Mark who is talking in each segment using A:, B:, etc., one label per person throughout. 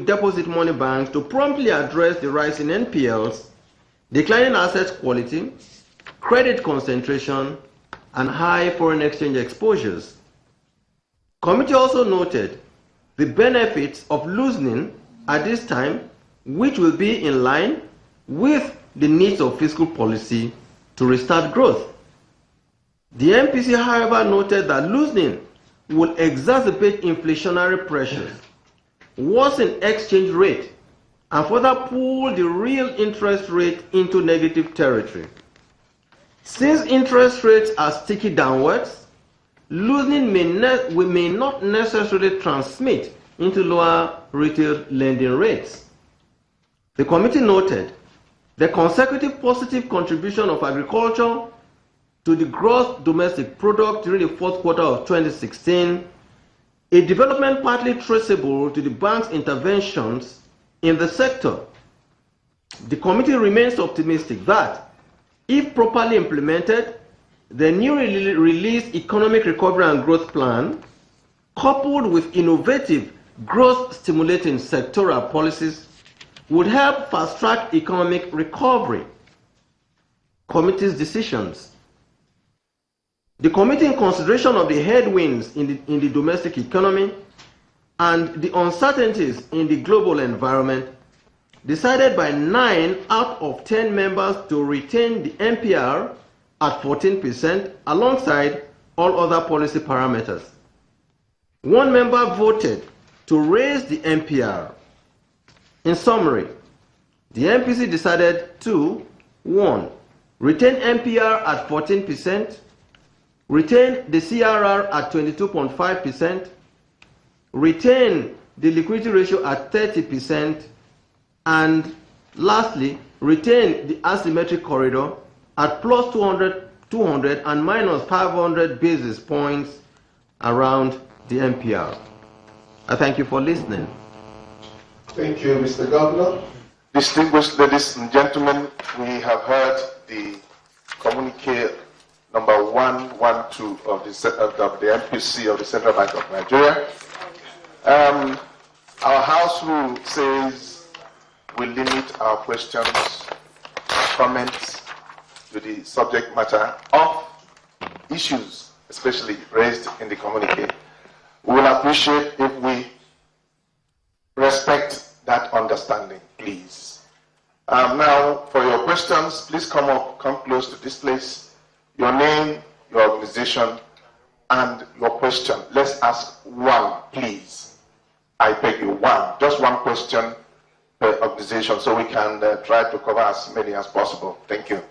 A: deposit money banks to promptly address the rise in NPLs, declining asset quality, credit concentration, and high foreign exchange exposures. Committee also noted the benefits of loosening at this time, which will be in line with the needs of fiscal policy to restart growth. The MPC, however, noted that loosening will exacerbate inflationary pressures, worsen exchange rate, and further pull the real interest rate into negative territory. Since interest rates are sticky downwards, loosening may not necessarily transmit into lower retail lending rates. The committee noted the consecutive positive contribution of agriculture to the gross domestic product during the fourth quarter of 2016, a development partly traceable to the bank's interventions in the sector. The committee remains optimistic that, if properly implemented, the newly released Economic Recovery and Growth Plan, coupled with innovative growth-stimulating sectoral policies, would help fast-track economic recovery. Committee's decisions. The committee, in consideration of the headwinds in the domestic economy and the uncertainties in the global environment, decided by 9 out of 10 members to retain the MPR at 14% alongside all other policy parameters. 1 member voted to raise the MPR. In summary, the MPC decided to 1. Retain MPR at 14%, retain the CRR at 22.5%, retain the liquidity ratio at 30%, and lastly, retain the asymmetric corridor at plus 200 and minus 500 basis points around the MPR. I thank you for listening.
B: Thank you, Mr. Governor. Distinguished ladies and gentlemen, we have heard the communique number 112 of the MPC of the Central Bank of Nigeria. Our house rule says we limit our questions, comments to the subject matter of issues, especially raised in the communique. We will appreciate if we respect that understanding, please. Now, for your questions, please come close to this place. Your name, your organization, and your question. Let's ask one, please. I beg you, one. Just one question per organization so we can try to cover as many as possible. Thank you.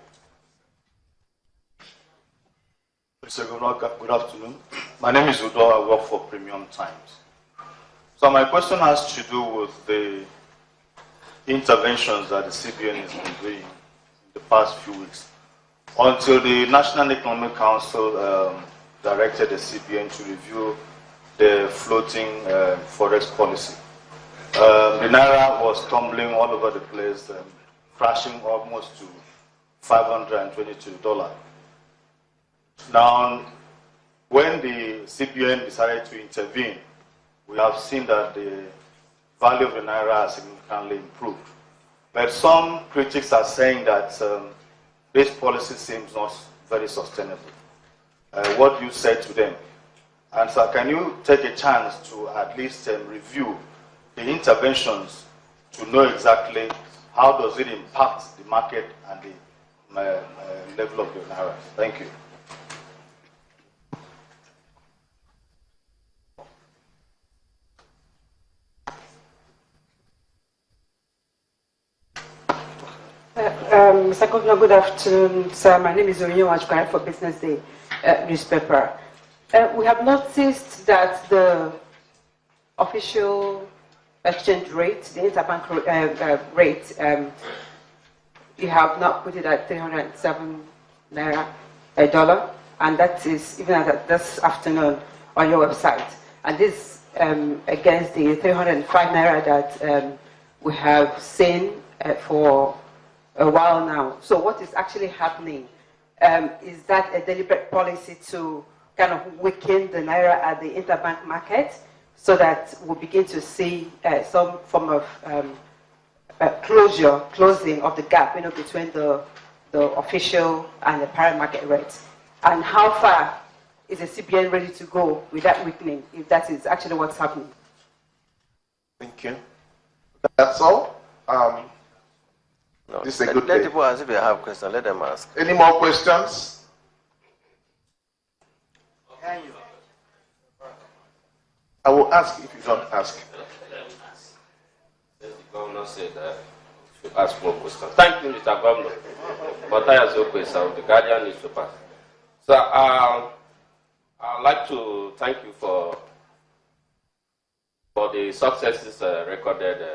C: Mr. Governor, good afternoon. My name is Udo. I work for Premium Times. So my question has to do with the interventions that the CBN has been doing in the past few weeks. Until the National Economic Council directed the CBN to review the floating forex policy. The Naira was tumbling all over the place, crashing almost to $522. Now, when the CBN decided to intervene, we have seen that the value of the Naira has significantly improved. But some critics are saying that this policy seems not very sustainable. What do you say to them? And so can you take a chance to at least review the interventions to know exactly how does it impact the market and the level of the Naira? Thank you.
D: Mr. Governor, good afternoon, sir. My name is Onyo Wajukari for Business Day newspaper. We have noticed that the official exchange rate, the interbank rate, you have not put it at 307 Naira a dollar, and that is even at this afternoon on your website. And this against the 305 Naira that we have seen for a while now. So what is actually happening? Is that a deliberate policy to kind of weaken the Naira at the interbank market so that we'll begin to see some form of closing of the gap, between the official and the parent market rates? And how far is the CBN ready to go with that weakening, if that is actually what's happening?
B: Thank you. That's all.
A: No,
B: this is a good
A: let
B: day.
A: people ask if they have questions. Let them ask.
B: Any more questions? I will ask if you don't ask.
E: The governor said to ask more questions. Thank you, Mr. Governor. But I have no question of the Guardian newspaper. So I'd like to thank you for the successes recorded.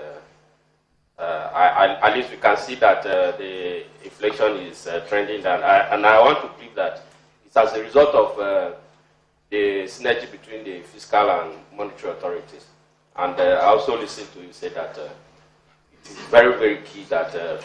E: At least we can see that the inflation is trending down. And I want to believe that it's as a result of the synergy between the fiscal and monetary authorities. And I also listened to you say that it is very, very key that